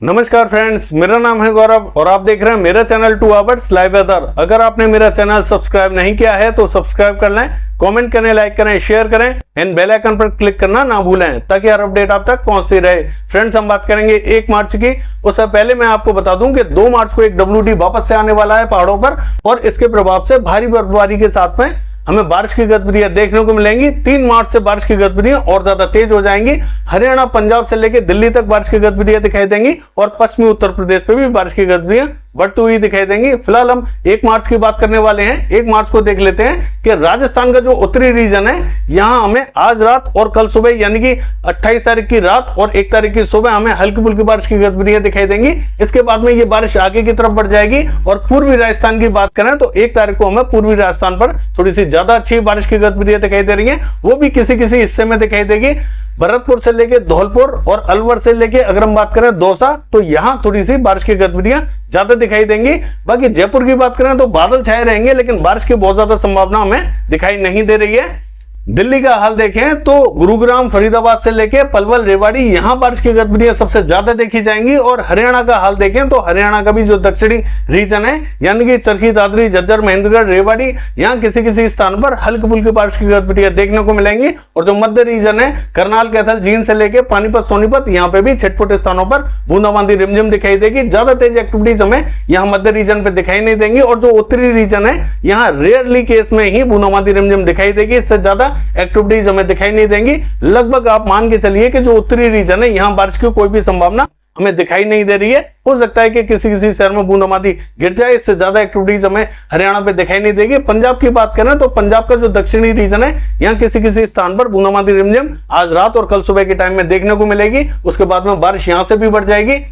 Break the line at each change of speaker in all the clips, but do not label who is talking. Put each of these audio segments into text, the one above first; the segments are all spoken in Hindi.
नमस्कार फ्रेंड्स, मेरा नाम है गौरव और आप देख रहे हैं मेरा चैनल 2 आवर्स लाइव वेदर। अगर आपने मेरा चैनल सब्सक्राइब नहीं किया है तो सब्सक्राइब कर लें, कमेंट करें, लाइक करें, शेयर करें एंड बेल आइकन पर क्लिक करना ना भूलें ताकि हर अपडेट आप तक पहुंचती रहे। फ्रेंड्स, हम बात करेंगे 1 मार्च की। उससे पहले मैं आपको बता दूं कि 2 मार्च को एक WD वापस से आने वाला है पहाड़ों पर और इसके प्रभाव से भारी बर्फबारी के साथ में हमें बारिश की गतिविधियां देखने को मिलेंगी। 3 मार्च से बारिश की गतिविधियां और ज्यादा तेज हो जाएंगी। हरियाणा, पंजाब से लेकर दिल्ली तक बारिश की गतिविधियां दिखाई देंगी और पश्चिमी उत्तर प्रदेश पे भी बारिश की गतिविधियां बढ़ती हुई दिखाई देंगी। फिलहाल हम 1 मार्च की बात करने वाले हैं। 1 मार्च को देख लेते हैं कि राजस्थान का जो उत्तरी रीजन है, यहां हमें आज रात और कल सुबह यानी कि 28 तारीख की रात और 1 तारीख की सुबह हमें हल्की फुल्की बारिश की गतिविधियां दिखाई देंगी। इसके बाद में ये बारिश आगे की तरफ बढ़ जाएगी और पूर्वी राजस्थान की बात करें तो 1 तारीख को हमें पूर्वी राजस्थान पर थोड़ी सी ज्यादा अच्छी बारिश की गतिविधियां दिखाई दे रही है। वो भी किसी किसी हिस्से में दिखाई देगी। भरतपुर से लेके धौलपुर और अलवर से लेके अगर हम बात करें दौसा, तो यहां थोड़ी सी बारिश की गतिविधियां ज्यादा दिखाई देंगी। बाकी जयपुर की बात करें तो बादल छाए रहेंगे लेकिन बारिश की बहुत ज्यादा संभावना हमें दिखाई नहीं दे रही है। दिल्ली का हाल देखें तो गुरुग्राम, फरीदाबाद से लेके पलवल, रेवाड़ी, यहां बारिश की गतिविधियां सबसे ज्यादा देखी जाएंगी। और हरियाणा का हाल देखें तो हरियाणा का भी जो दक्षिणी रीजन है यानी कि चरखी, दादरी, झज्जर, महेंद्रगढ़, रेवाड़ी, यहां किसी किसी स्थान पर हल्की फुल्की बारिश की गतिविधियां देखने को मिलेंगी। और जो मध्य रीजन है, करनाल, कैथल, जींद से लेके पानीपत, सोनीपत, यहां पे भी छिटपुट स्थानों पर बूंदाबांदी रिमझिम दिखाई देगी। ज्यादा तेज एक्टिविटीज हमें यहां मध्य रीजन पे दिखाई नहीं देंगी। और जो उत्तरी रीजन है, यहां रेयरली केस में ही बूंदाबांदी रिमझिम दिखाई देगी। इससे ज्यादा एक्टिविटीज हमें दिखाई नहीं देंगी। लगभग आप मान के चलिए कि जो उत्तरी रीजन है, यहां बारिश की कोई भी संभावना हमें दिखाई नहीं दे रही है। हो सकता है कि किसी किसी शहर में बूंदाबांदी गिर जाए, इससे ज्यादा एक्टिविटीज हमें हरियाणा पे दिखाई नहीं देगी। पंजाब की बात करें तो पंजाब का जो दक्षिणी रीजन है, यहां किसी किसी स्थान पर बूंदाबांदी रिमझिम आज रात और कल सुबह के टाइम में देखने को मिलेगी। उसके बाद में बारिश यहां से भी बढ़ जाएगी।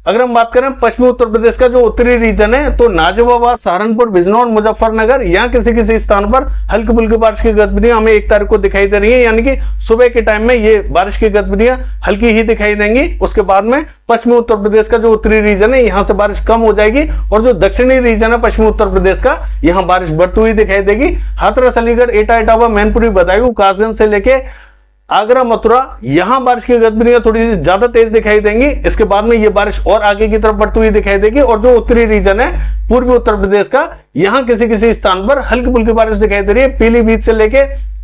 अगर हम बात करें पश्चिमी उत्तर प्रदेश का जो उत्तरी रीजन है, तो नाजिबाबाद, सहारनपुर, बिजनौर, मुजफ्फरनगर, यहाँ किसी किसी स्थान पर हल्की फुल्की बारिश की गतिविधियां हमें 1 तारीख को दिखाई दे रही है। यानी कि सुबह के टाइम में ये बारिश की गतिविधियां हल्की ही दिखाई देंगी। उसके बाद में पश्चिमी उत्तर प्रदेश का जो उत्तरी रीजन है, यहाँ से बारिश कम हो जाएगी और जो दक्षिणी रीजन है पश्चिमी उत्तर प्रदेश का, यहाँ बारिश बढ़ती हुई दिखाई देगी। हाथरस, अलीगढ़, एटा, इटावा, मैनपुरी, बदायूं, कासगंज से लेके आगरा, मथुरा, यहां बारिश की गतिविधियां थोड़ी सी ज्यादा तेज दिखाई देंगी। इसके बाद में ये बारिश और आगे की तरफ बढ़ती हुई दिखाई देगी। और जो उत्तरी रीजन है पूर्वी उत्तर प्रदेश का, यहां किसी किसी स्थान पर हल्की फुल्की बारिश दिखाई दे रही है। पीलीभीत से लेके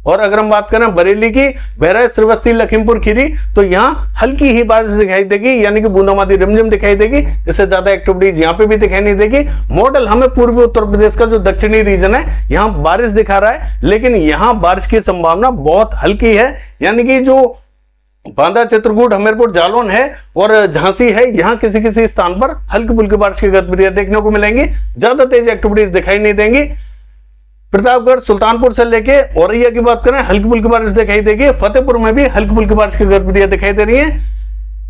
और अगर हम बात करें बरेली की, बहराइच, श्रीवस्ती, लखीमपुर खीरी, तो यहां हल्की ही बारिश दिखाई देगी यानी कि बूंदाबांदी रिमझिम दिखाई देगी। इससे ज्यादा एक्टिविटीज यहां पे भी दिखाई नहीं देगी। मॉडल हमें पूर्वी उत्तर प्रदेश का जो दक्षिणी रीजन है, यहां बारिश दिखा रहा है लेकिन यहां बारिश की संभावना बहुत हल्की है। यानी कि जो बांदा, चित्रकूट, हमीरपुर, जालौन है और झांसी है, यहां किसी किसी स्थान पर हल्की फुल्की बारिश की गतिविधियां देखने को मिलेंगी। ज्यादा तेज एक्टिविटीज दिखाई नहीं देंगी। प्रतापगढ़, सुल्तानपुर से लेके औरैया की बात करें, हल्की फुल्की बारिश दिखाई देगी। फतेहपुर में भी हल्की फुल्की बारिश की गतिविधियां दिखाई दे रही है।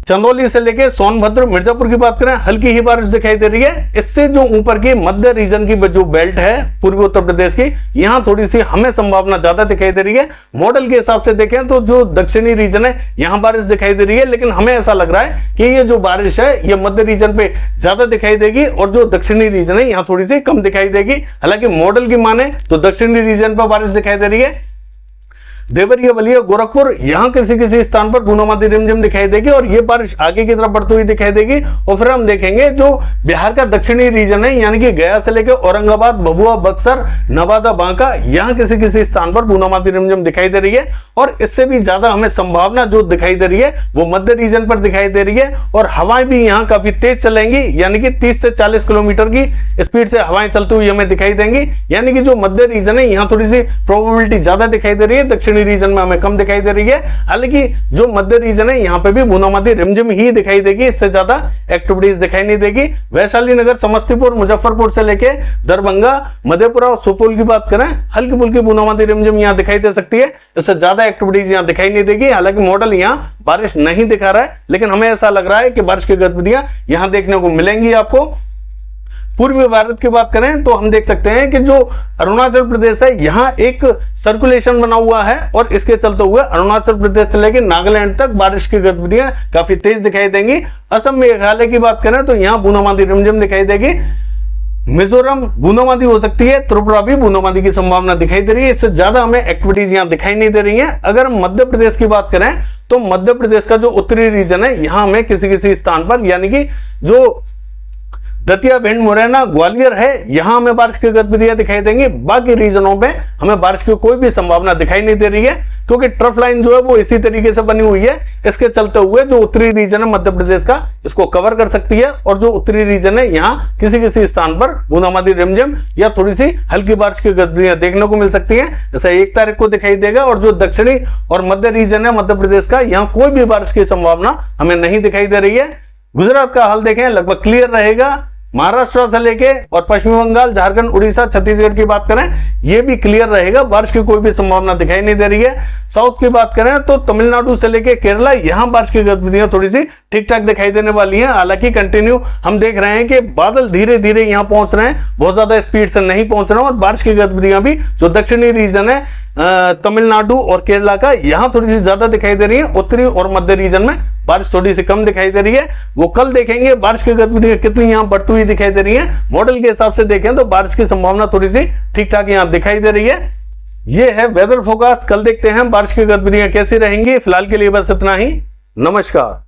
चंदौली से लेके सोनभद्र, मिर्जापुर की बात करें, हल्की ही बारिश दिखाई दे रही है। इससे जो ऊपर की मध्य रीजन की जो बेल्ट है पूर्वी उत्तर प्रदेश की, यहां थोड़ी सी हमें संभावना ज्यादा दिखाई दे रही है। मॉडल के हिसाब से देखें तो जो दक्षिणी रीजन है, यहां बारिश दिखाई दे रही है लेकिन हमें ऐसा लग रहा है कि ये जो बारिश है ये मध्य रीजन पे ज्यादा दिखाई देगी और जो दक्षिणी रीजन है यहां थोड़ी सी कम दिखाई देगी। हालांकि मॉडल की माने तो दक्षिणी रीजन पर बारिश दिखाई दे रही है। देवरिया, बलिया, गोरखपुर, यहां किसी किसी स्थान पर बूंदाबांदी रिमझिम दिखाई देगी और ये बारिश आगे की तरफ बढ़ती हुई दिखाई देगी। और फिर हम देखेंगे जो बिहार का दक्षिणी रीजन है यानी कि गया से लेकर औरंगाबाद, भभुआ, बक्सर, नवादा, बांका, यहां किसी किसी स्थान पर बूंदाबांदी रिमझिम दिखाई दे रही है। और इससे भी ज्यादा हमें संभावना जो दिखाई दे रही है वो मध्य रीजन पर दिखाई दे रही है। और हवाएं भी यहाँ काफी तेज चलेंगी यानी कि 30 से 40 किलोमीटर की स्पीड से हवाएं चलती हुई हमें दिखाई देंगी। यानी कि जो मध्य रीजन है यहाँ थोड़ी सी प्रोबेबिलिटी ज्यादा दिखाई दे रही है, दक्षिणी रीजन में हमें कम दिखाई दे रही है। हालांकि जो मध्य रीजन है यहाँ पे भी बूंदाबांदी रिमझिम ही दिखाई देगी, इससे ज्यादा एक्टिविटीज दिखाई नहीं देगी। वैशाली नगर, समस्तीपुर, मुजफ्फरपुर से लेके दरभंगा, मधेपुरा और सुपौल की बात करें, हल्की फुल्की बूंदाबांदी रिमझिम यहाँ दिखाई दे सकती है। इससे ज्यादा एक्टिविटीज यहाँ दिखाई नहीं देगी। हालांकि मॉडल यहाँ बारिश नहीं दिखा रहा है लेकिन हमें ऐसा लग रहा है कि बारिश की गतिविधियां यहाँ देखने को मिलेंगी आपको। पूर्वी भारत की बात करें तो हम देख सकते हैं कि जो अरुणाचल प्रदेश है, यहाँ एक सर्कुलेशन बना हुआ है और इसके चलते हुए अरुणाचल प्रदेश से लेकर नागालैंड तक बारिश की गतिविधियां काफी तेज दिखाई देंगी। असम, मेघालय की बात करें तो यहाँ बूंदाबांदी रिमझिम दिखाई देगी। मिजोरम बूंदाबांदी हो सकती है, त्रिपुरा भी बूंदाबांदी की संभावना दिखाई दे रही है। इससे ज्यादा हमें एक्टिविटीज यहाँ दिखाई नहीं दे रही है। अगर हम मध्य प्रदेश की बात करें तो मध्य प्रदेश का जो उत्तरी रीजन है यहां हमें किसी किसी स्थान पर, यानी कि जो दतिया, भिंड, मुरैना, ग्वालियर है, यहां हमें बारिश की गतिविधियां दिखाई देंगी। बाकी रीजनों में हमें बारिश की कोई भी संभावना दिखाई नहीं दे रही है, क्योंकि ट्रफ लाइन जो है वो इसी तरीके से बनी हुई है। इसके चलते हुए जो उत्तरी रीजन है मध्य प्रदेश का, इसको कवर कर सकती है, और जो उत्तरी रीजन है यहाँ किसी किसी स्थान पर बूंदाबांदी, रिमझिम या थोड़ी सी हल्की बारिश की गतिविधियां देखने को मिल सकती है। जैसा 1 तारीख को दिखाई देगा। और जो दक्षिणी और मध्य रीजन है मध्य प्रदेश का, यहाँ कोई भी बारिश की संभावना हमें नहीं दिखाई दे रही है। गुजरात का हाल देखें, लगभग क्लियर रहेगा। महाराष्ट्र से लेके और पश्चिम बंगाल, झारखंड, उड़ीसा, छत्तीसगढ़ की बात करें, ये भी क्लियर रहेगा, बारिश की कोई भी संभावना दिखाई नहीं दे रही है। साउथ की बात करें तो तमिलनाडु से लेके केरला, यहां बारिश की गतिविधियां थोड़ी सी ठीक ठाक दिखाई देने वाली हैं। हालांकि कंटिन्यू हम देख रहे हैं कि बादल धीरे धीरे यहां पहुंच रहे हैं, बहुत ज्यादा स्पीड से नहीं पहुंच रहे हैं, और बारिश की गतिविधियां भी जो दक्षिणी रीजन है तमिलनाडु और केरला का, यहां थोड़ी सी ज्यादा दिखाई दे रही है। उत्तरी और मध्य रीजन में बारिश थोड़ी सी कम दिखाई दे रही है। वो कल देखेंगे बारिश की गतिविधियां कितनी यहां बढ़ती हुई दिखाई दे रही है। मॉडल के हिसाब से देखें तो बारिश की संभावना थोड़ी सी ठीक ठाक यहां दिखाई दे रही है। ये है वेदर फोरकास्ट। कल देखते हैं बारिश की गतिविधियां कैसी रहेंगी। फिलहाल के लिए बस इतना ही। नमस्कार।